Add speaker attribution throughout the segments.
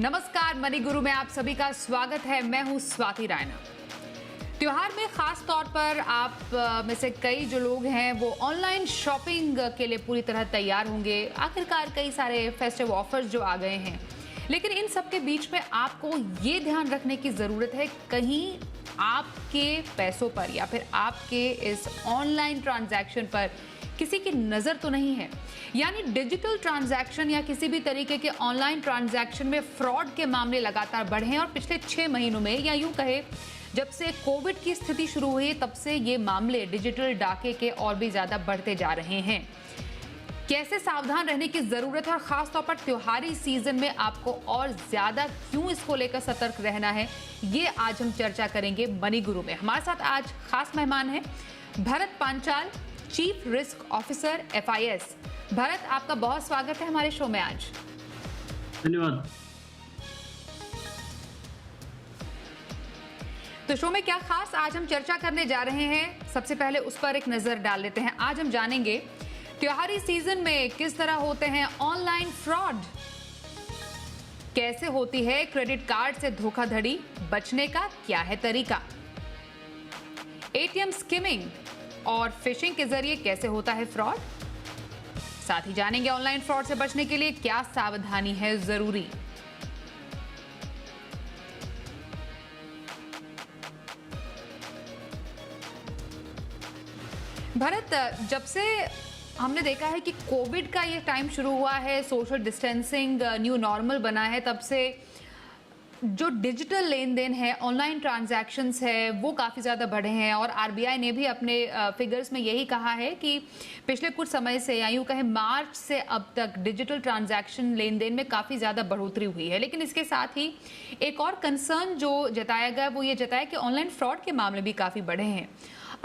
Speaker 1: नमस्कार, मनी गुरु में आप सभी का स्वागत है। मैं हूं स्वाति रायना। त्योहार में खास तौर पर आप में से कई जो लोग हैं वो ऑनलाइन शॉपिंग के लिए पूरी तरह तैयार होंगे। आखिरकार कई सारे फेस्टिव ऑफर्स जो आ गए हैं, लेकिन इन सब के बीच में आपको ये ध्यान रखने की ज़रूरत है कहीं आपके पैसों पर या फिर आपके इस ऑनलाइन ट्रांजैक्शन पर किसी की नज़र तो नहीं है। यानी डिजिटल ट्रांजैक्शन या किसी भी तरीके के ऑनलाइन ट्रांजैक्शन में फ्रॉड के मामले लगातार बढ़े हैं और पिछले 6 महीनों में, या यूं कहे जब से कोविड की स्थिति शुरू हुई तब से ये मामले डिजिटल डाके के और भी ज़्यादा बढ़ते जा रहे हैं। कैसे सावधान रहने की ज़रूरत है और ख़ास तौर पर त्योहारी सीजन में आपको और ज़्यादा क्यों इसको लेकर सतर्क रहना है, ये आज हम चर्चा करेंगे मनी गुरु में। हमारे साथ आज खास मेहमान हैं Bharat Panchal, chief risk officer FIS। Bharat, आपका बहुत स्वागत है हमारे शो में आज।
Speaker 2: धन्यवाद।
Speaker 1: तो शो में क्या खास आज हम चर्चा करने जा रहे हैं, सबसे पहले उस पर एक नजर डाल लेते हैं। आज हम जानेंगे त्योहारी सीजन में किस तरह होते हैं ऑनलाइन फ्रॉड, कैसे होती है क्रेडिट कार्ड से धोखाधड़ी, बचने का क्या है तरीका, ATM स्किमिंग और फिशिंग के जरिए कैसे होता है फ्रॉड। साथ ही जानेंगे ऑनलाइन फ्रॉड से बचने के लिए क्या सावधानी है जरूरी। भरत, जब से हमने देखा है कि कोविड का ये टाइम शुरू हुआ है, सोशल डिस्टेंसिंग न्यू नॉर्मल बना है, तब से जो डिजिटल लेन देन है, ऑनलाइन ट्रांजैक्शंस है, वो काफ़ी ज़्यादा बढ़े हैं। और RBI ने भी अपने फिगर्स में यही कहा है कि पिछले कुछ समय से, या यूँ कहें मार्च से अब तक डिजिटल ट्रांजैक्शन लेन देन में काफ़ी ज़्यादा बढ़ोतरी हुई है। लेकिन इसके साथ ही एक और कंसर्न जो जताया गया वो ये जताया कि ऑनलाइन फ्रॉड के मामले भी काफ़ी बढ़े हैं।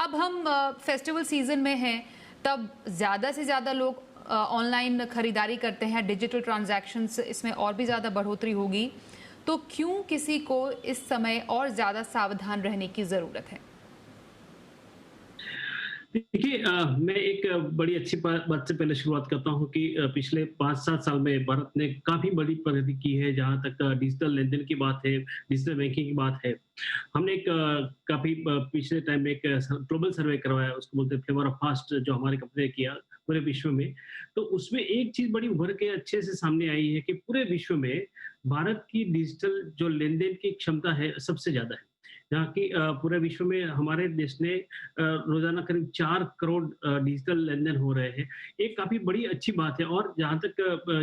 Speaker 1: अब हम फेस्टिवल सीजन में हैं, तब ज़्यादा से ज़्यादा लोग ऑनलाइन खरीदारी करते हैं, डिजिटल ट्रांजैक्शंस इसमें और भी ज़्यादा बढ़ोतरी होगी। तो क्यों किसी को इस समय और ज़्यादा सावधान रहने की ज़रूरत है?
Speaker 2: देखिए, मैं एक बड़ी अच्छी बात से पहले शुरुआत करता हूँ कि पिछले 5-7 साल में भारत ने काफ़ी बड़ी प्रगति की है जहाँ तक डिजिटल लेन-देन की बात है, डिजिटल बैंकिंग की बात है। हमने एक काफ़ी पिछले टाइम में एक ग्लोबल सर्वे करवाया, उसको बोलते हैं फ्लेवर ऑफ फास्ट, जो हमारी कंपनी ने किया पूरे विश्व में। तो उसमें एक चीज़ बड़ी उभर के अच्छे से सामने आई है कि पूरे विश्व में भारत की डिजिटल जो लेन-देन की क्षमता है सबसे ज़्यादा है। जहाँ की पूरे विश्व में हमारे देश ने रोज़ाना करीब 4 करोड़ डिजिटल लेन-देन हो रहे हैं। एक काफ़ी बड़ी अच्छी बात है। और जहाँ तक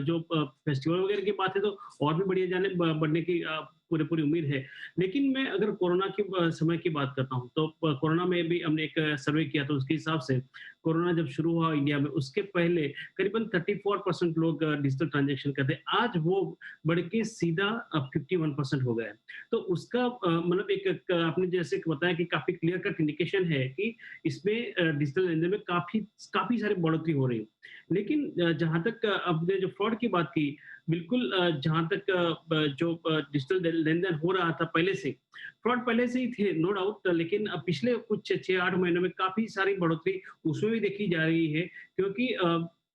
Speaker 2: जो फेस्टिवल वगैरह की बात है तो और भी बढ़िया बढ़ने की पूरी उम्मीद है। लेकिन मैं अगर कोरोना के समय की बात करता हूँ तो कोरोना में भी हमने एक सर्वे किया, तो उसके हिसाब से कोरोना जब शुरू हुआ इंडिया में, उसके पहले करीबन 34% लोग डिजिटल ट्रांजैक्शन करते। आज वो बढ़ के सीधा 51% हो गया है। तो उसका मतलब एक आपने जैसे बताया कि काफ़ी क्लियर कट इंडिकेशन है कि इसमें डिजिटल लेन-देन में काफ़ी सारी बढ़ोतरी हो रही है। लेकिन जहाँ तक आपने जो फ्रॉड की बात की, बिल्कुल जहाँ तक जो डिजिटल लेन-देन हो रहा था पहले से, फ्रॉड पहले से ही थे नो डाउट, लेकिन पिछले कुछ 6-8 महीनों में काफ़ी सारी बढ़ोतरी उसमें भी देखी जा रही है। क्योंकि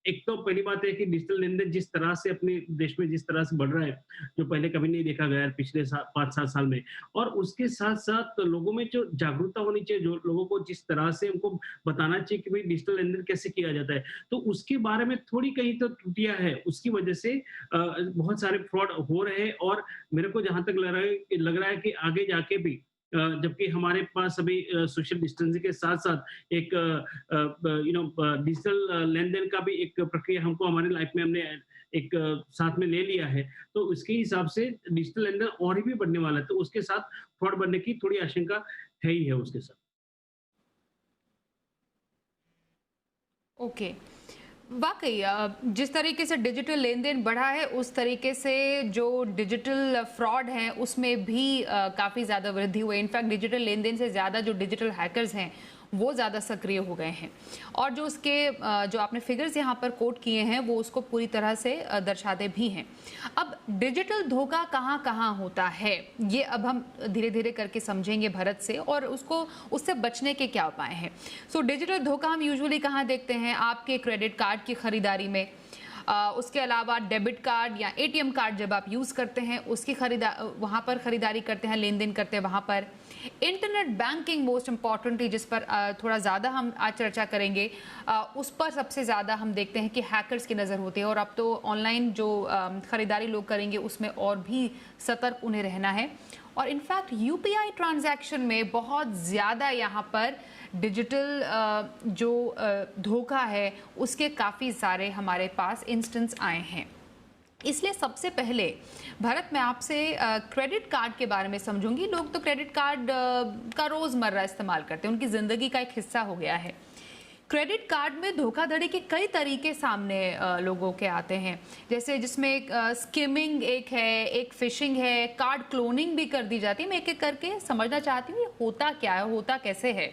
Speaker 2: एक तो पहली बात है कि डिजिटल लेन-देन जिस तरह से अपने देश में जिस तरह से बढ़ रहा है, जो पहले कभी नहीं देखा गया है पिछले 5-7 साल में। और उसके साथ-साथ लोगों में जो जागरूकता होनी चाहिए, जो लोगों को जिस तरह से उनको बताना चाहिए कि भाई डिजिटल लेन-देन कैसे किया जाता है, तो उसके बारे में थोड़ी कहीं तो त्रुटियाँ हैं। उसकी वजह से बहुत सारे फ्रॉड हो रहे हैं। और मेरे को जहाँ तक लग रहा है कि आगे जाके भी जबकि हमारे पास अभी सोशल डिस्टेंसिंग के साथ-साथ एक डिजिटल लेन-देन का भी एक प्रक्रिया हमको हमारी लाइफ में हमने एक साथ में ले लिया है। तो उसके हिसाब से डिजिटल लेन-देन और भी बढ़ने वाला है। तो उसके साथ फ्रॉड बढ़ने की थोड़ी आशंका है ही है उसके साथ।
Speaker 1: ओके, वाकई जिस तरीके से डिजिटल लेन देन बढ़ा है, उस तरीके से जो डिजिटल फ्रॉड हैं उसमें भी काफ़ी ज़्यादा वृद्धि हुई है। इनफैक्ट डिजिटल लेन देन से ज़्यादा जो डिजिटल हैकर्स हैं वो ज़्यादा सक्रिय हो गए हैं। और जो उसके जो आपने फिगर्स यहाँ पर कोट किए हैं वो उसको पूरी तरह से दर्शाते भी हैं। अब डिजिटल धोखा कहाँ कहाँ होता है, ये अब हम धीरे धीरे करके समझेंगे भरत से, और उससे बचने के क्या उपाय हैं। सो डिजिटल धोखा हम यूजुअली कहाँ देखते हैं? आपके क्रेडिट कार्ड की खरीदारी में, उसके अलावा डेबिट कार्ड या एटीएम कार्ड जब आप यूज़ करते हैं उसकी वहाँ पर खरीदारी करते हैं, लेन देन करते हैं वहाँ पर। इंटरनेट बैंकिंग मोस्ट इम्पॉर्टेंटली, जिस पर थोड़ा ज़्यादा हम आज चर्चा करेंगे, उस पर सबसे ज़्यादा हम देखते हैं कि हैकर्स की नज़र होती है, और अब तो ऑनलाइन जो खरीदारी लोग करेंगे उसमें और भी सतर्क उन्हें रहना है। और इनफैक्ट यूपीआई ट्रांजैक्शन में बहुत ज़्यादा यहाँ पर डिजिटल जो धोखा है उसके काफ़ी सारे हमारे पास इंस्टेंस आए हैं। इसलिए सबसे पहले भरत, मैं आपसे क्रेडिट कार्ड के बारे में समझूंगी। लोग तो क्रेडिट कार्ड का रोज़मर्रा इस्तेमाल करते हैं, उनकी ज़िंदगी का एक हिस्सा हो गया है। क्रेडिट कार्ड में धोखाधड़ी के कई तरीके सामने लोगों के आते हैं, जैसे जिसमें एक स्किमिंग एक है, एक फिशिंग है, कार्ड क्लोनिंग भी कर दी जाती है। मैं एक एक करके समझना चाहती हूँ ये होता क्या है, होता कैसे है।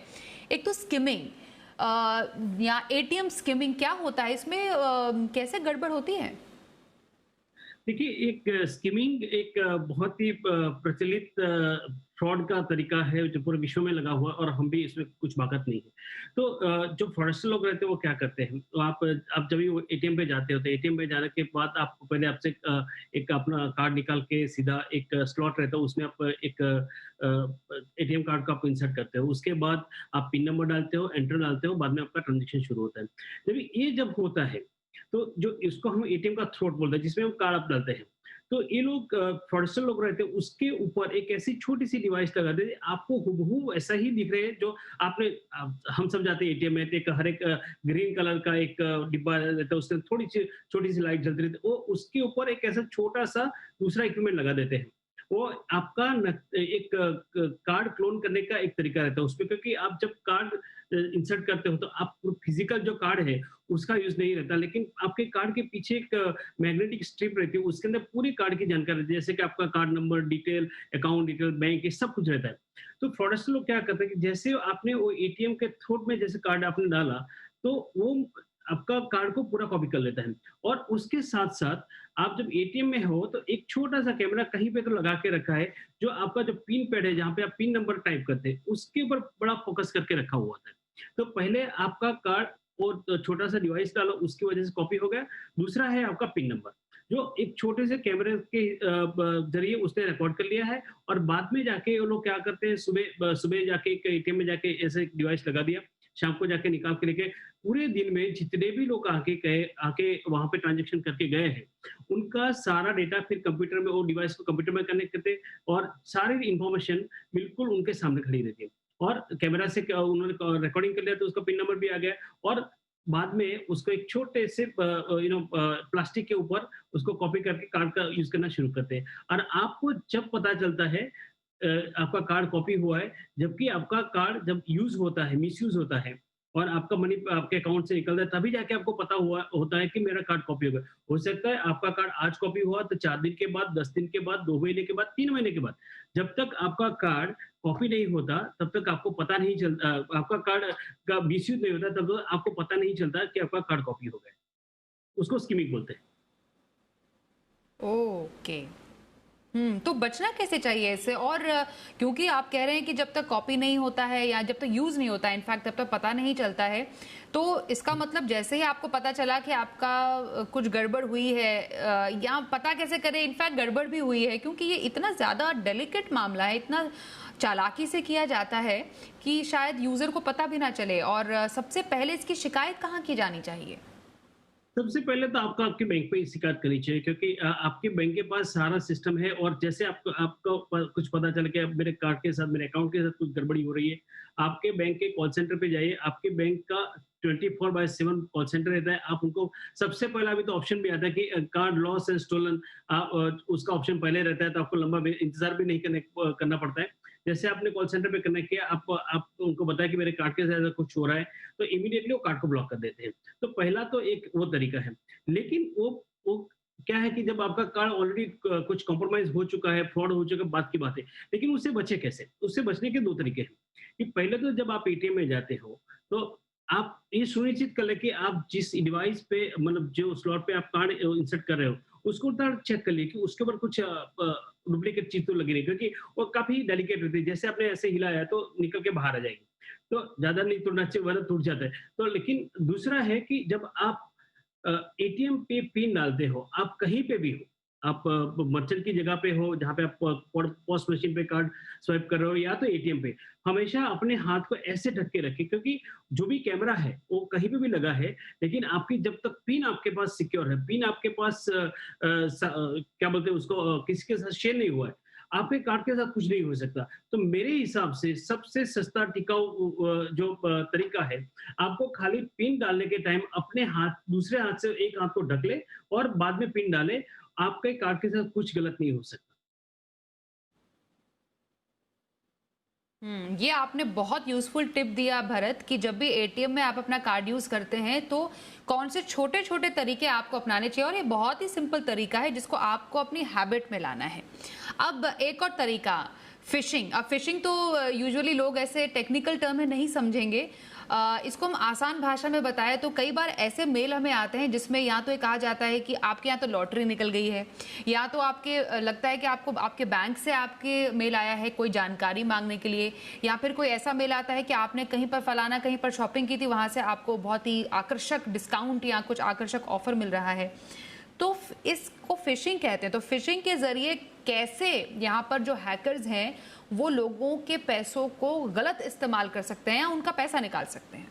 Speaker 1: एक तो स्किमिंग या एटीएम स्किमिंग, क्या होता है इसमें, कैसे गड़बड़ होती है?
Speaker 2: देखिए, एक स्किमिंग एक बहुत ही प्रचलित फ्रॉड का तरीका है जो पूरे विश्व में लगा हुआ है, और हम भी इसमें कुछ बाकत नहीं है। तो जो फ्रॉडस्टर लोग रहते हैं वो क्या करते हैं, तो आप जब भी एटीएम पे जाते हो तो एटीएम पे जाने के बाद आपको पहले आपसे एक अपना कार्ड निकाल के सीधा एक स्लॉट रहता है, उसमें आप एक एटीएम कार्ड को आप इंसर्ट करते हो। उसके बाद आप पिन नंबर डालते हो, एंटर डालते हो, बाद में आपका ट्रांजेक्शन शुरू होता है। जब होता है तो जो इसको हम एटीएम का थ्रोट बोलते हैं, जिसमें हम कार्ड आप डालते हैं, तो ये लोग फ्रॉडस्टर लोग रहते हैं, उसके ऊपर एक ऐसी छोटी सी डिवाइस लगा देते हैं, आपको हुबहू ऐसा ही दिख रहे हैं जो आपने हम सब जाते हैं एटीएम में, एक हर एक ग्रीन कलर का एक डिब्बा रहता है, उसमें थोड़ी सी छोटी सी लाइट जलती रहती है, वो उसके ऊपर एक ऐसा छोटा सा दूसरा इक्विपमेंट लगा देते हैं। वो आपका एक कार्ड क्लोन करने का एक तरीका रहता है उसमें, क्योंकि आप जब कार्ड इंसर्ट करते हो तो आप फिजिकल जो कार्ड है उसका यूज नहीं रहता, लेकिन आपके कार्ड के पीछे एक मैग्नेटिक स्ट्रिप रहती है, उसके अंदर पूरी कार्ड की जानकारी रहती है, जैसे कि आपका card number, detail, account detail, bank, ये सब कुछ रहता है। तो फ्रॉडस्टर लोग क्या करते हैं कि जैसे आपने वो एटीएम के थ्रोट में जैसे कार्ड आपने डाला, तो वो आपका कार्ड को पूरा कॉपी कर लेता है, और उसके साथ साथ आप जब एटीएम में हो तो एक छोटा सा कैमरा कहीं पे तो लगा के रखा है, जो आपका जो पिन पैड है जहाँ पे आप पिन नंबर टाइप करते हैं उसके ऊपर बड़ा फोकस करके रखा हुआ होता है। तो पहले आपका कार्ड और छोटा सा डिवाइस डालो, उसकी वजह से कॉपी हो गया। दूसरा है आपका पिन नंबर, जो एक छोटे से कैमरे के जरिए उसने रिकॉर्ड कर लिया है, और बाद में जाके वो लोग क्या करते हैं, सुबह सुबह जाके एक एटीएम में जाके ऐसे डिवाइस लगा दिया, शाम को जाके निकाल के लेके पूरे दिन में जितने भी लोग आके वहां पे ट्रांजेक्शन करके गए हैं, उनका सारा डेटा फिर कंप्यूटर में, वो डिवाइस को कंप्यूटर में कनेक्ट करते, और सारी इंफॉर्मेशन बिल्कुल उनके सामने खड़ी रहती है। और कैमरा से उन्होंने रिकॉर्डिंग कर लिया तो उसका पिन नंबर भी आ गया, और बाद में उसको एक छोटे से प्लास्टिक के ऊपर उसको कॉपी करके कार्ड का यूज करना शुरू करते हैं। और आपको जब पता चलता है आपका कार्ड कॉपी हुआ है, जबकि आपका कार्ड जब यूज होता है, मिसयूज होता है, और आपका मनी आपके अकाउंट से निकलता है, तभी जाके आपको पता हुआ होता है कि मेरा कार्ड कॉपी हो गया। हो सकता है आपका कार्ड आज कॉपी हुआ तो 4 दिन के बाद, 10 दिन के बाद, 2 महीने के बाद, 3 महीने के बाद, जब तक आपका कार्ड कॉपी नहीं होता तब तक आपको पता नहीं चलता, आपका कार्ड का मिसयूज नहीं होता तब तक आपको पता नहीं चलता कि आपका कार्ड कॉपी हो गया। उसको स्किमिंग बोलते हैं।
Speaker 1: ओके। तो बचना कैसे चाहिए इससे? और क्योंकि आप कह रहे हैं कि जब तक कॉपी नहीं होता है या जब तक यूज नहीं होता है, इनफैक्ट तब तक पता नहीं चलता है, तो इसका मतलब जैसे ही आपको पता चला कि आपका कुछ गड़बड़ हुई है, या पता कैसे करें इनफैक्ट गड़बड़ भी हुई है, क्योंकि ये इतना ज्यादा डेलिकेट मामला है, इतना चालाकी से किया जाता है कि शायद यूजर को पता भी ना चले। और सबसे पहले इसकी शिकायत कहाँ की जानी चाहिए?
Speaker 2: सबसे पहले तो आपको आपके बैंक पे ही शिकायत करनी चाहिए, क्योंकि आपके बैंक के पास सारा सिस्टम है, और जैसे आपको आपको कुछ पता चल के मेरे कार्ड के साथ, मेरे अकाउंट के साथ कुछ गड़बड़ी हो रही है, आपके बैंक के कॉल सेंटर पे जाइए। आपके बैंक का 24/7 कॉल सेंटर रहता है। आप उनको सबसे पहला अभी तो ऑप्शन भी आता है कि कार्ड लॉस एंड स्टोलन, उसका ऑप्शन पहले रहता है, तो आपको लंबा इंतजार भी नहीं करना पड़ता है। जैसे आपने कॉल सेंटर पे कनेक्ट किया, आप उनको बताया कि मेरे कार्ड के साथ कुछ हो रहा है, तो इमीडिएटली वो कार्ड को ब्लॉक कर देते हैं। तो पहला तो एक वो तरीका है। लेकिन वो क्या है कि जब आपका कार्ड ऑलरेडी कुछ कॉम्प्रोमाइज हो चुका है, फ्रॉड हो चुका है, बात की बात है। लेकिन उससे बचे कैसे? उससे बचने के 2 तरीके हैं। कि पहले तो जब आप एटीएम में जाते हो, तो आप ये सुनिश्चित कर लें कि आप जिस डिवाइस पे, मतलब जो स्लॉट पे आप कार्ड इंसर्ट कर रहे हो, उसको चेक कर लिए कि उसके ऊपर कुछ डुप्लीकेट चीज तो लगी नहीं, क्योंकि वो काफी डेलिकेट होती है। जैसे आपने ऐसे हिलाया तो निकल के बाहर आ जाएगी, तो ज्यादा नहीं तोड़ना चाहिए, वरना टूट जाता है। तो लेकिन दूसरा है कि जब आप एटीएम पे पिन डालते हो, आप कहीं पे भी हो, आप मर्चेंट की जगह पे हो, जहाँ पे आप पॉस मशीन पे कार्ड स्वाइप कर रहे हो या तो एटीएम पे, हमेशा अपने हाथ को ऐसे ढक के रखें क्योंकि जो भी कैमरा है, वो कहीं पे भी लगा है, लेकिन आपकी जब तक पिन आपके पास सिक्योर है, पिन आपके पास क्या बोलते हैं उसको किसी के साथ शेयर नहीं हुआ है, आपके कार्ड के साथ कुछ नहीं हो सकता। तो मेरे हिसाब से सबसे सस्ता टिकाऊ जो तरीका है, आपको खाली पिन डालने के टाइम अपने हाथ दूसरे हाथ से एक हाथ को ढक ले और बाद में पिन डाले, आपके कार्ड के साथ कुछ गलत नहीं हो सकता।
Speaker 1: ये आपने बहुत यूज़फुल टिप दिया भरत कि जब भी एटीएम में आप अपना कार्ड यूज़ करते हैं तो कौन से छोटे-छोटे तरीके आपको अपनाने चाहिए और ये बहुत ही सिंपल तरीका है जिसको आपको अपनी हैबिट में लाना है। अब एक और तरीका फ़िशिंग। अब फ़िशिंग तो यूजुअली लोग ऐसे टेक्निकल टर्म में नहीं समझेंगे। इसको हम आसान भाषा में बताएं तो कई बार ऐसे मेल हमें आते हैं जिसमें या तो ये कहा जाता है कि आपके यहाँ तो लॉटरी निकल गई है, या तो आपके लगता है कि आपको आपके बैंक से आपके मेल आया है कोई जानकारी मांगने के लिए, या फिर कोई ऐसा मेल आता है कि आपने कहीं पर फलाना कहीं पर शॉपिंग की थी, वहां से आपको बहुत ही आकर्षक डिस्काउंट या कुछ आकर्षक ऑफर मिल रहा है। तो इसको फिशिंग कहते हैं। तो फिशिंग के जरिए कैसे यहाँ पर जो हैकर्स हैं वो लोगों के पैसों को गलत इस्तेमाल कर सकते हैं या उनका पैसा निकाल सकते हैं?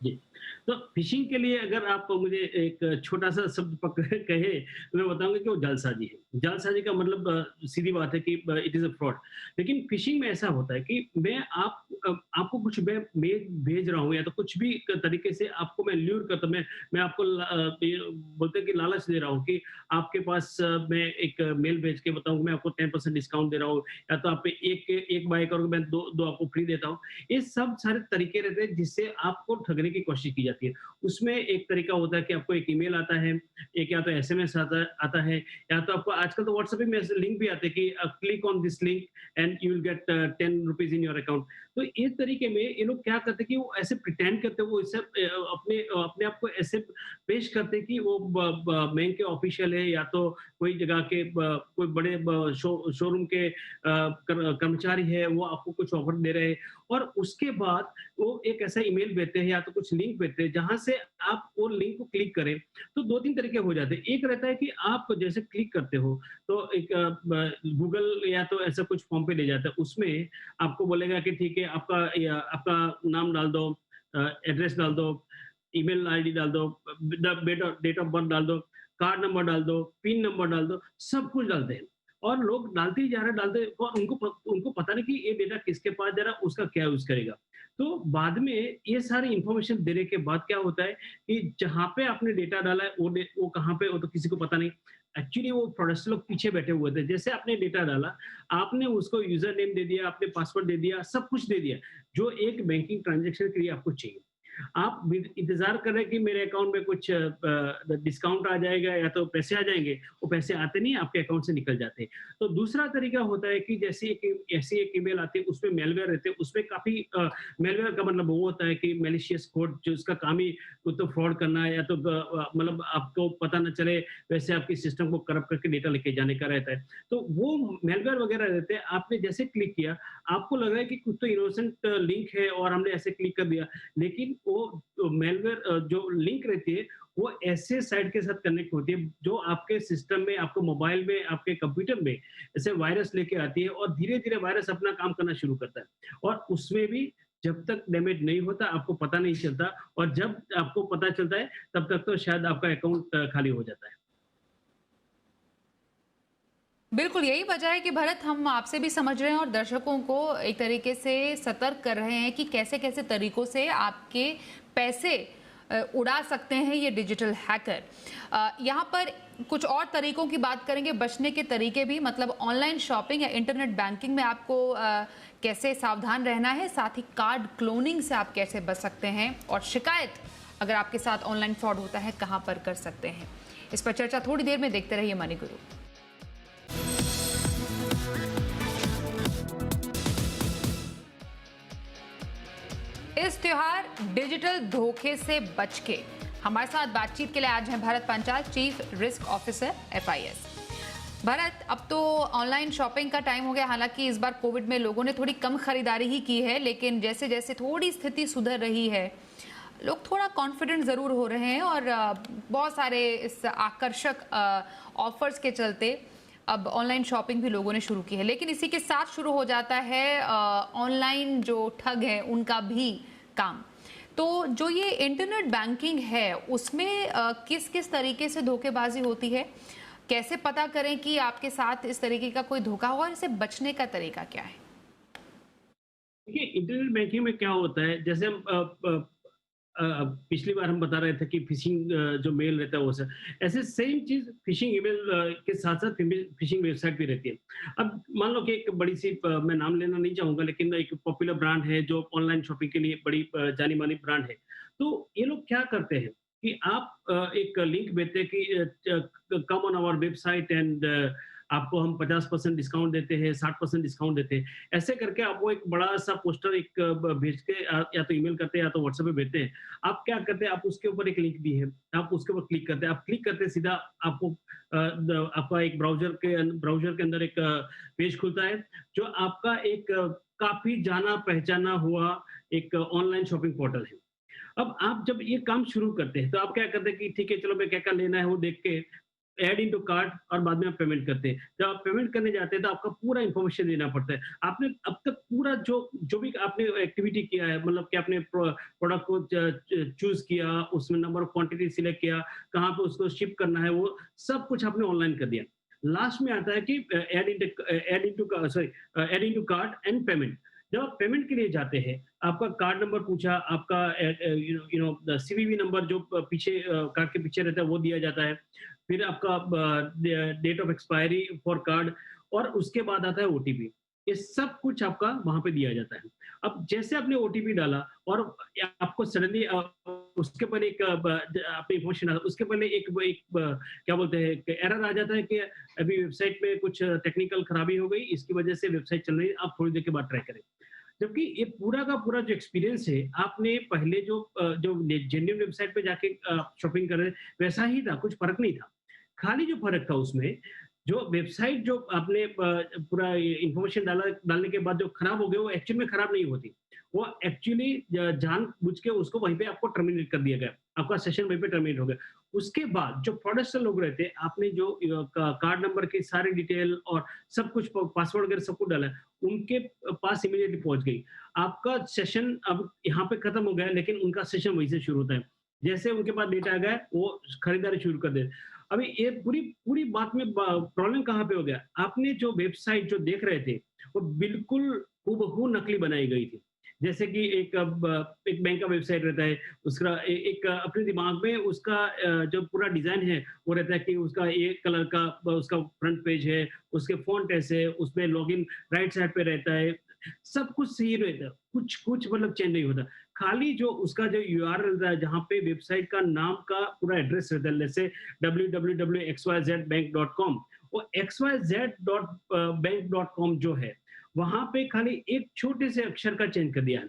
Speaker 2: जी। तो फिशिंग के लिए अगर आप मुझे एक छोटा-सा शब्द कहे, तो मैं बताऊँगा कि वो जालसाज़ी है। जालसाज़ी का मतलब सीधी बात है कि इट इज़ अ फ्रॉड। लेकिन फिशिंग में ऐसा होता है कि आपको कुछ मैं भेज रहा हूँ या तो कुछ भी तरीके से आपको मैं ल्यूर करता हूँ, मैं आपको ये बोलते हैं कि लालच दे रहा हूँ कि आपके पास मैं एक मेल भेज के बताऊँ मैं आपको 10% डिस्काउंट दे रहा हूँ या तो आप एक बाय करोगे मैं 2 आपको फ्री देता हूँ। ये सब सारे तरीके रहते हैं जिससे आपको ठगने की कोशिश की जाती है। उसमें एक तरीका होता है कि आपको एक ईमेल आता है, एक या तो एसएमएस आता है या तो आपको आजकल तो व्हाट्सएप में लिंक भी आते हैं कि click on this link and you will get 10 rupees in your account. तो इस तरीके में ये लोग क्या करते हैं कि वो ऐसे प्रिटेंड करते हैं, वो इससे अपने आप को ऐसे पेश करते हैं कि वो बैंक के ऑफिशियल है या तो कोई जगह के कोई बड़े शोरूम के कर्मचारी है, वो आपको कुछ ऑफर दे रहे हैं और उसके बाद वो एक ऐसा ईमेल भेजते हैं या तो कुछ लिंक भेजते हैं जहां से आप वो लिंक को क्लिक करें तो 2-3 तरीके हो जाते हैं। एक रहता है कि आप जैसे क्लिक करते हो तो एक गूगल या तो ऐसा कुछ फॉर्म पे ले जाता है, उसमें आपको बोलेगा कि ठीक है आपका नाम डाल दो, एड्रेस डाल दो, ईमेल आईडी डाल दो, डेट ऑफ बर्थ डाल दो, कार्ड नंबर डाल दो, पिन नंबर डाल दो, सब कुछ डालते हैं और लोग डालते ही जा रहे हैं, डालते और उनको पता नहीं कि ये डेटा किसके पास जा रहा है, उसका क्या यूज करेगा। तो बाद में ये सारी इंफॉर्मेशन देने के बाद क्या होता है कि जहाँ पे आपने डेटा डाला है वो कहाँ पे, वो तो किसी को पता नहीं। एक्चुअली वो प्रोडक्ट्स लोग पीछे बैठे हुए थे। जैसे आपने डेटा डाला, आपने उसको यूजर नेम दे दिया, आपने पासवर्ड दे दिया, सब कुछ दे दिया, जो एक बैंकिंग ट्रांजेक्शन के लिए आपको चाहिए। आप इंतजार कर रहे हैं कि मेरे अकाउंट में कुछ डिस्काउंट आ जाएगा या तो पैसे आ जाएंगे, वो पैसे आते नहीं, आपके अकाउंट से निकल जाते हैं। तो दूसरा तरीका होता है कि जैसे ऐसी एक ईमेल आती है, उसमें मेलवेयर रहते हैं, उसमें काफी मेलवेयर का मतलब वो होता है कि मैलिशियस कोड, जो उसका काम ही तो फ्रॉड करना है या तो मतलब आपको पता न चले वैसे आपके सिस्टम को करप्ट करके डेटा लेके जाने का रहता है। तो वो मेलवेयर वगैरह रहते हैं, आपने जैसे क्लिक किया, आपको लग रहा है कि कुछ तो इनोसेंट लिंक है और हमने ऐसे क्लिक कर दिया, लेकिन वो मेलवेयर जो लिंक रहती है वो ऐसे साइट के साथ कनेक्ट होती है जो आपके सिस्टम में, आपको मोबाइल में, आपके कंप्यूटर में ऐसे वायरस लेके आती है और धीरे धीरे वायरस अपना काम करना शुरू करता है और उसमें भी जब तक डैमेज नहीं होता आपको पता नहीं चलता और जब आपको पता चलता है तब तक तो शायद आपका अकाउंट खाली हो जाता है।
Speaker 1: बिल्कुल, यही वजह है कि भरत हम आपसे भी समझ रहे हैं और दर्शकों को एक तरीके से सतर्क कर रहे हैं कि कैसे-कैसे तरीकों से आपके पैसे उड़ा सकते हैं ये डिजिटल हैकर। यहाँ पर कुछ और तरीकों की बात करेंगे, बचने के तरीके भी, मतलब ऑनलाइन शॉपिंग या इंटरनेट बैंकिंग में आपको कैसे सावधान रहना है, साथ ही कार्ड क्लोनिंग से आप कैसे बच सकते हैं और शिकायत अगर आपके साथ ऑनलाइन फ्रॉड होता है कहाँ पर कर सकते हैं। इस पर चर्चा थोड़ी देर में, देखते रहिए मनी गुरु। इस त्योहार डिजिटल धोखे से बच के हमारे साथ बातचीत के लिए आज हैं Bharat Panchal, chief risk officer FIS। Bharat, अब तो ऑनलाइन शॉपिंग का टाइम हो गया, हालांकि इस बार कोविड में लोगों ने थोड़ी कम खरीदारी ही की है, लेकिन जैसे जैसे थोड़ी स्थिति सुधर रही है, लोग थोड़ा कॉन्फिडेंट ज़रूर हो रहे हैं और बहुत सारे इस आकर्षक ऑफर्स के चलते अब ऑनलाइन शॉपिंग भी लोगों ने शुरू की है। लेकिन इसी के साथ शुरू हो जाता है ऑनलाइन जो ठग हैं उनका भी काम। तो जो ये इंटरनेट बैंकिंग है उसमें किस किस तरीके से धोखेबाजी होती है, कैसे पता करें कि आपके साथ इस तरीके का कोई धोखा हुआ और इससे बचने का तरीका क्या है?
Speaker 2: देखिए, इंटरनेट बैंकिंग में क्या होता है, जैसे हम पिछली बार हम बता रहे थे कि फिशिंग जो मेल रहता है वो सब, ऐसे सेम चीज़ फिशिंग ईमेल के साथ-साथ फिशिंग वेबसाइट भी रहती है। अब मान लो कि एक बड़ी-सी मैं नाम लेना नहीं चाहूँगा, लेकिन एक पॉपुलर ब्रांड है जो ऑनलाइन शॉपिंग के लिए बड़ी जानी-मानी ब्रांड है। तो ये लोग क्या करते हैं कि आप एक लिंक भेजते हैं कि come on our website and आपको हम 50% डिस्काउंट देते हैं, 60% डिस्काउंट देते हैं। ऐसे करके आपको एक बड़ा-सा पोस्टर एक भेज के या तो ईमेल करते हैं या तो व्हाट्सएप पे भेजते हैं। आप क्या करते हैं, आप उसके ऊपर एक लिंक दी है, आप उसके ऊपर क्लिक करते हैं। आप क्लिक करते हैं, सीधा आपको आपका एक ब्राउज़र के अंदर एक पेज खुलता है, जो आपका एक काफ़ी जाना-पहचाना हुआ एक ऑनलाइन शॉपिंग पोर्टल है। अब आप जब ये काम शुरू करते हैं, तो आप क्या करते हैं कि ठीक है, चलो मैं क्या-क्या लेना है वो देख के ऐड इंटो कार्ट और बाद में आप पेमेंट करते हैं। जब आप पेमेंट करने जाते हैं तो आपका पूरा इन्फॉर्मेशन देना पड़ता है। आपने अब तक पूरा जो जो भी आपने एक्टिविटी किया है, मतलब कि आपने प्रोडक्ट को चूज़ किया, उसमें नंबर ऑफ क्वांटिटी सिलेक्ट किया, कहाँ पे उसको शिप करना है, वो सब कुछ आपने ऑनलाइन कर दिया। लास्ट में आता है कि add into cart and payment. जब आप पेमेंट के लिए जाते हैं, आपका कार्ड नंबर पूछा, आपका सीवीवी नंबर जो पीछे कार्ड के पीछे रहता है वो दिया जाता है। फिर आपका date of expiry for card और उसके बाद आता है ओटीपी। ये सब कुछ आपका वहाँ पे दिया जाता है। अब जैसे आपने ओटीपी डाला और आपको सडनली उसके ऊपर एक आपने इन्फॉर्मेशन डाला, उसके पहले क्या बोलते हैं, एक एरर आ जाता है कि अभी वेबसाइट में कुछ टेक्निकल खराबी हो गई, इसकी वजह से वेबसाइट चल रही है, आप थोड़ी देर के बाद ट्राई करें। जबकि ये पूरा का पूरा जो एक्सपीरियंस है, आपने पहले जो जेन्युइन वेबसाइट पे जाके शॉपिंग कर रहे थे, वैसा ही था, कुछ फ़र्क नहीं था। खाली जो फ़र्क था उसमें, जो वेबसाइट जो आपने पूरा इन्फॉर्मेशन डालने के बाद जो खराब हो गई, वो एक्चुअल में खराब नहीं होती। वो एक्चुअली जानबूझ के उसको वहीं पे आपको टर्मिनेट कर दिया गया। आपका सेशन वहीं पे टर्मिनेट हो गया। उसके बाद जो फ्रॉडस्टर लोग रहते हैं, आपने जो कार्ड नंबर की सारी डिटेल और सब कुछ पासवर्ड वगैरह सब कुछ डाला है, उनके पास इमीडिएटली पहुंच गई। आपका सेशन अब यहाँ पे खत्म हो गया, लेकिन उनका सेशन वहीं से शुरू होता है। जैसे उनके पास डेटा आ गया, वो खरीदारी शुरू कर दे। अभी ये पूरी पूरी बात में प्रॉब्लम कहाँ पे हो गया? आपने जो वेबसाइट जो देख रहे थे, वो बिल्कुल हूबहू नकली बनाई गई थी। जैसे कि एक बैंक का वेबसाइट रहता है, उसका एक अपने दिमाग में उसका जो पूरा डिज़ाइन है, वो रहता है कि उसका एक कलर का उसका फ्रंट पेज है, उसके फ़ॉन्ट ऐसे है, उसमें लॉगिन राइट साइड पे रहता है, सब कुछ सही रहता है, कुछ मतलब चेंज नहीं होता। खाली जो उसका जो यूआरएल रहता है, जहाँ पे वेबसाइट का नाम का पूरा एड्रेस रहता है, जैसे www.xyzbank.com, वो xyz.bank.com जो है, वहाँ पे खाली एक छोटे से अक्षर का चेंज कर दिया है।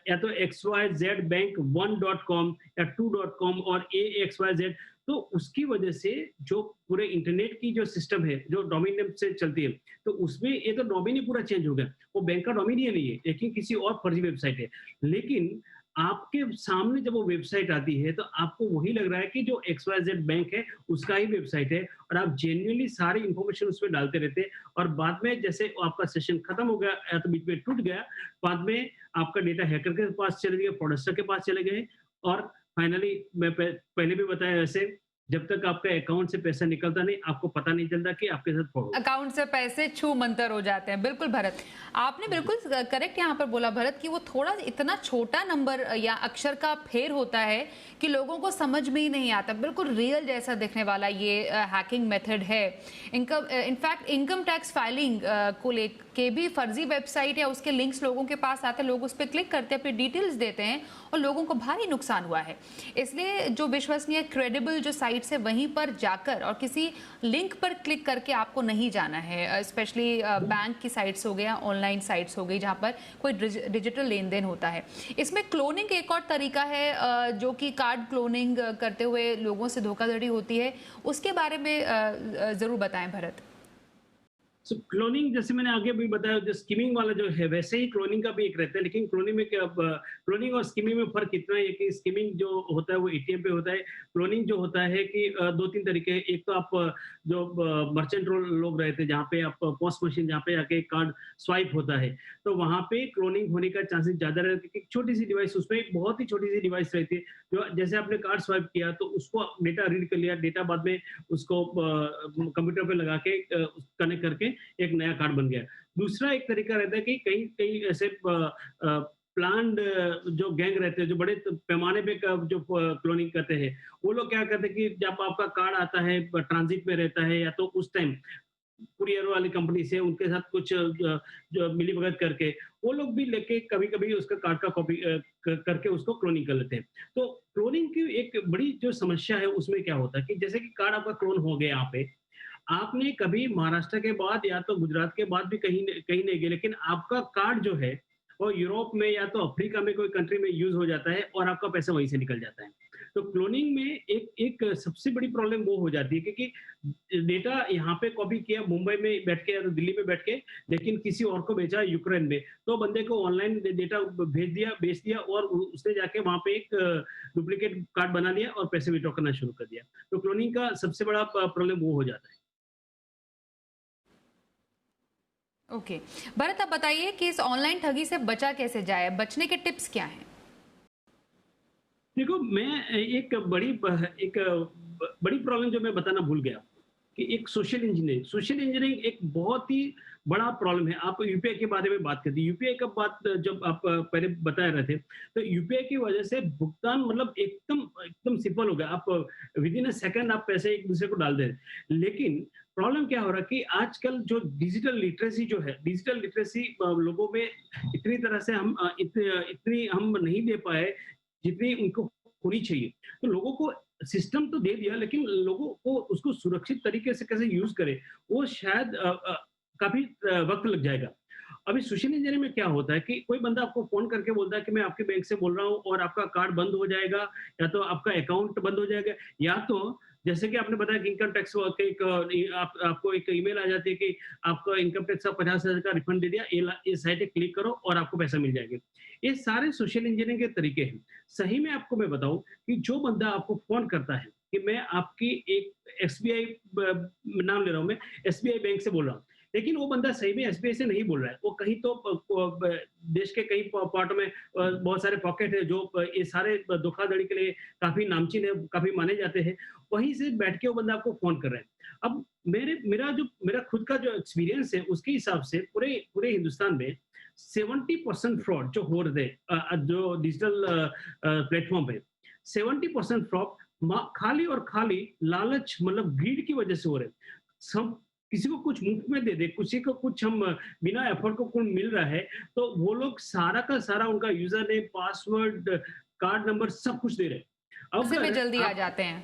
Speaker 2: या तो xyzbank1.com या 2.com और axyz, तो उसकी वजह से जो पूरे इंटरनेट की जो सिस्टम है, जो डोमेन नेम से चलती है, तो उसमें ये तो डोमेन ही पूरा चेंज हो गया। वो बैंक का डोमेन ही नहीं है, लेकिन किसी और फर्जी वेबसाइट है। लेकिन आपके सामने जब वो वेबसाइट आती है, तो आपको वही लग रहा है कि जो XYZ बैंक है, उसका ही वेबसाइट है और आप जेन्युइनली सारी इन्फॉर्मेशन उसमें डालते रहते हैं और बाद में जैसे आपका सेशन खत्म हो गया या तो बीच में टूट गया, बाद में आपका डेटा हैकर के पास चले गए, फ्रॉडस्टर के पास चले गए और फाइनली मैं पहले भी बताया ऐसे, जब तक आपका अकाउंट से पैसा निकलता नहीं, आपको पता नहीं चलता कि आपके साथ फ्रॉड हो गया।
Speaker 1: अकाउंट से पैसे छू मंतर हो जाते हैं। बिल्कुल भरत, आपने बिल्कुल करेक्ट यहाँ पर बोला भरत कि वो थोड़ा इतना छोटा नंबर या अक्षर का फेर होता है कि लोगों को समझ में ही नहीं आता। बिल्कुल रियल जैसा दिखने वाला ये हैकिंग मेथड है। इनफैक्ट इनकम टैक्स फाइलिंग को लेके भी फर्जी वेबसाइट या उसके लिंक्स लोगों के पास आते हैं, लोग उस पर क्लिक करते हैं, अपनी डिटेल्स देते हैं और लोगों को भारी नुकसान हुआ है। इसलिए जो विश्वसनीय क्रेडिबल जो साइट्स है, वहीं पर जाकर और किसी लिंक पर क्लिक करके आपको नहीं जाना है। स्पेशली बैंक की साइट्स हो गया, ऑनलाइन साइट्स हो गई, जहाँ पर कोई डिजिटल लेन देन होता है। इसमें क्लोनिंग एक और तरीका है, जो कि कार्ड क्लोनिंग करते हुए लोगों से धोखाधड़ी होती है। उसके बारे में ज़रूर बताएं भरत।
Speaker 2: सो क्लोनिंग जैसे मैंने आगे भी बताया, जो स्किमिंग वाला जो है वैसे ही क्लोनिंग का भी एक रहता है, लेकिन क्लोनिंग में क्या, क्लोनिंग और स्किमिंग में फर्क इतना है कि स्किमिंग जो होता है वो एटीएम पे होता है। क्लोनिंग जो होता है कि दो तीन तरीके हैं। एक तो आप जो मर्चेंट लोग रहते हैं, जहाँ पे आप पोस्ट मशीन जहाँ पे आके कार्ड स्वाइप होता है, तो वहां पे क्लोनिंग होने का चांसेस ज्यादा रहता है, क्योंकि छोटी सी डिवाइस, उसमें एक बहुत ही छोटी सी डिवाइस रहती है, जो जैसे आपने कार्ड स्वाइप किया तो उसको डेटा रीड कर लिया, डेटा बाद में उसको कंप्यूटर पे लगा के कनेक्ट करके एक नया कार्ड बन गया। दूसरा एक तरीका रहता है कि कई कई ऐसे प्लान्ड जो गैंग रहते हैं, जो बड़े पैमाने पे जो क्लोनिंग करते हैं, वो लोग क्या करते हैं कि जब आपका कार्ड आता है, ट्रांजिट में रहता है, या तो उस टाइम कुरियर वाली कंपनी से उनके साथ कुछ जो मिलीभगत करके वो लोग भी लेके कभी-कभी उसका कार्ड का कॉपी करके उसको क्लोनिंग कर लेते हैं। तो क्लोनिंग की एक बड़ी जो समस्या है उसमें क्या होता है कि जैसे कि कार्ड आपका क्लोन हो गया यहाँ पे, आपने कभी महाराष्ट्र के बाद या तो गुजरात के बाद भी कहीं नहीं गए, लेकिन आपका कार्ड जो है वो यूरोप में या तो अफ्रीका में कोई कंट्री में यूज हो जाता है और आपका पैसा वहीं से निकल जाता है। तो क्लोनिंग में एक एक सबसे बड़ी प्रॉब्लम वो हो जाती है, क्योंकि डेटा यहाँ पे कॉपी किया मुंबई में बैठ के या तो दिल्ली में बैठ के, लेकिन किसी और को भेजा यूक्रेन में, तो बंदे को ऑनलाइन डेटा बेच दिया और उसने जाके वहां पे एक डुप्लीकेट कार्ड बना लिया और पैसे विड्रॉ करना शुरू कर दिया। तो क्लोनिंग का सबसे बड़ा प्रॉब्लम वो हो जाता है।
Speaker 1: ओके, भरत आप बताइए कि इस ऑनलाइन ठगी से बचा कैसे जाए, बचने के टिप्स क्या हैं?
Speaker 2: देखो, मैं एक बड़ी प्रॉब्लम जो मैं बताना भूल गया कि एक सोशल इंजीनियरिंग एक बहुत ही बड़ा प्रॉब्लम है। आप यूपीआई के बारे में बात करते हैं, यूपीआई का बात जब आप पहले बता रहे थे, तो यूपीआई की वजह से भुगतान मतलब एकदम एकदम सिंपल हो गया। आप विद इन अ सेकंड आप पैसे एक दूसरे को डाल दे रहे। लेकिन प्रॉब्लम क्या हो रहा है कि आजकल जो डिजिटल लिटरेसी लोगों में इतनी तरह से इतनी हम नहीं दे पाए जितनी उनको होनी चाहिए। तो लोगों को सिस्टम तो दे दिया, लेकिन लोगों को उसको सुरक्षित तरीके से कैसे यूज करें, वो शायद काफी वक्त लग जाएगा। अभी सोशल इंजीनियरिंग में क्या होता है कि कोई बंदा आपको फोन करके बोलता है कि मैं आपके बैंक से बोल रहा हूँ और आपका कार्ड बंद हो जाएगा, या तो आपका अकाउंट बंद हो जाएगा, या तो जैसे कि आपने बताया कि इनकम टैक्स आपको एक ईमेल आ जाती है कि आपका इनकम टैक्स का 50,000 का रिफंड दे दिया, ये साइट पे क्लिक करो और आपको पैसा मिल जाएगा। ये सारे सोशल इंजीनियरिंग के तरीके हैं। सही में आपको मैं बताऊं कि जो बंदा आपको फोन करता है कि मैं आपकी एक एसबीआई, नाम ले रहा हूं मैं, एसबीआई बैंक से बोल रहा हूँ, लेकिन वो बंदा सही में एसबीआई से नहीं बोल रहा है, वो कहीं तो देश के कई पार्टों में बहुत सारे पॉकेट है जो ये सारे धोखाधड़ी के लिए काफी नामचीन है, काफी माने जाते हैं, वहीं से बैठ के वो बंदा आपको फोन कर रहा है। अब मेरा खुद का जो एक्सपीरियंस है उसके हिसाब से पूरे पूरे हिंदुस्तान में 70% फ्रॉड जो हो रहे थे जो डिजिटल प्लेटफॉर्म पे, 70% फ्रॉड खाली और खाली लालच मतलब ग्रीड की वजह से हो रहे। सब किसी को कुछ मुफ्त में दे दे, किसी को कुछ हम बिना एफर्ट को कुछ मिल रहा है, तो वो लोग सारा का सारा उनका user name, password, card number सब कुछ दे रहे हैं।
Speaker 1: उसी में
Speaker 2: अगर
Speaker 1: जल्दी आ
Speaker 2: आप
Speaker 1: जाते हैं।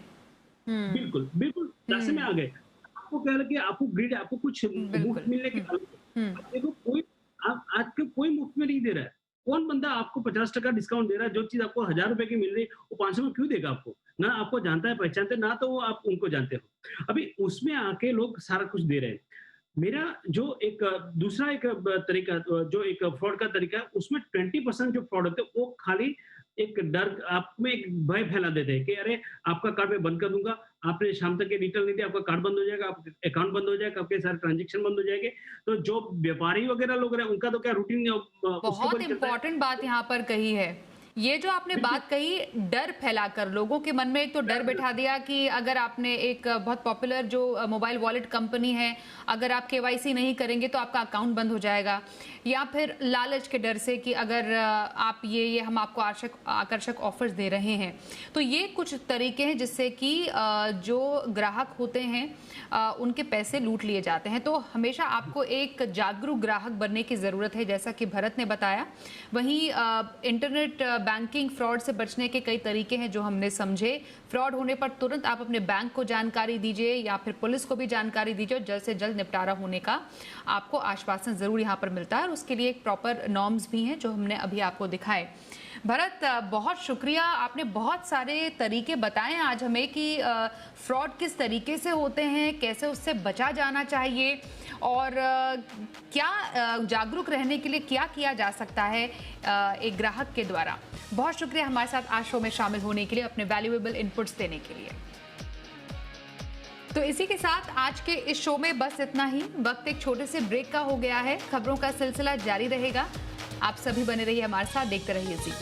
Speaker 2: बिल्कुल बिल्कुल पैसे में आ गए, आपको कह रहा कि आपको ग्रिड, आपको कुछ मुफ्त
Speaker 1: बिल्कुल।
Speaker 2: मिलने की बात है। अब देखो, आज के कोई मुफ्त में नहीं दे रहा है। कौन बंदा आपको 50% डिस्काउंट दे रहा है? जो चीज आपको 1,000 रुपए की मिल रही है वो 500 में क्यों देगा आपको? ना आपको जानता है, पहचानते, ना तो वो आप उनको जानते हो। अभी उसमें आके लोग सारा कुछ दे रहे हैं। मेरा जो एक दूसरा एक तरीका, जो एक फ्रॉड का तरीका है, उसमें 20% जो फ्रॉड होते हैं वो खाली एक डर, आप में एक भय फैला देते हैं कि अरे आपका कार्ड मैं बंद कर दूंगा, आपने शाम तक ये डिटेल नहीं दी, आपका कार्ड बंद हो जाएगा, आपका अकाउंट बंद हो जाएगा, आपके सारे ट्रांजेक्शन बंद हो जाएंगे। तो जो व्यापारी वगैरह लोग रहे उनका तो क्या रूटीन उसके
Speaker 1: बहुत
Speaker 2: ऊपर ही चलता है।
Speaker 1: इंपॉर्टेंट बात यहाँ पर कही है। ये जो आपने
Speaker 2: बिल्कुल
Speaker 1: बात कही, डर फैलाकर लोगों के मन में एक तो डर बैठा दिया कि अगर आपने एक बहुत पॉपुलर जो मोबाइल वॉलेट कंपनी है, अगर आप केवाईसी नहीं करेंगे तो आपका अकाउंट बंद हो जाएगा, या फिर लालच के डर से कि अगर आप ये हम आपको आकर्षक ऑफर्स दे रहे हैं। तो ये कुछ तरीके हैं जिससे कि जो ग्राहक होते हैं उनके पैसे लूट लिए जाते हैं। तो हमेशा आपको एक जागरूक ग्राहक बनने की ज़रूरत है, जैसा कि भरत ने बताया। वहीं इंटरनेट बैंकिंग फ्रॉड से बचने के कई तरीके हैं जो हमने समझे। फ्रॉड होने पर तुरंत आप अपने बैंक को जानकारी दीजिए या फिर पुलिस को भी जानकारी दीजिए, और जल्द से जल्द निपटारा होने का आपको आश्वासन ज़रूर यहाँ पर मिलता है, और उसके लिए एक प्रॉपर नॉर्म्स भी हैं जो हमने अभी आपको दिखाए। भरत, बहुत शुक्रिया। आपने बहुत सारे तरीके बताए आज हमें कि फ्रॉड किस तरीके से होते हैं, कैसे उससे बचा जाना चाहिए और क्या जागरूक रहने के लिए क्या किया जा सकता है एक ग्राहक के द्वारा। बहुत शुक्रिया हमारे साथ आज शो में शामिल होने के लिए, अपने वैल्यूएबल इनपुट्स देने के लिए। तो इसी के साथ आज के इस शो में बस इतना ही। वक्त एक छोटे से ब्रेक का हो गया है। खबरों का सिलसिला जारी रहेगा। आप सभी बने रहिए हमारे साथ, देखते रहिए जी।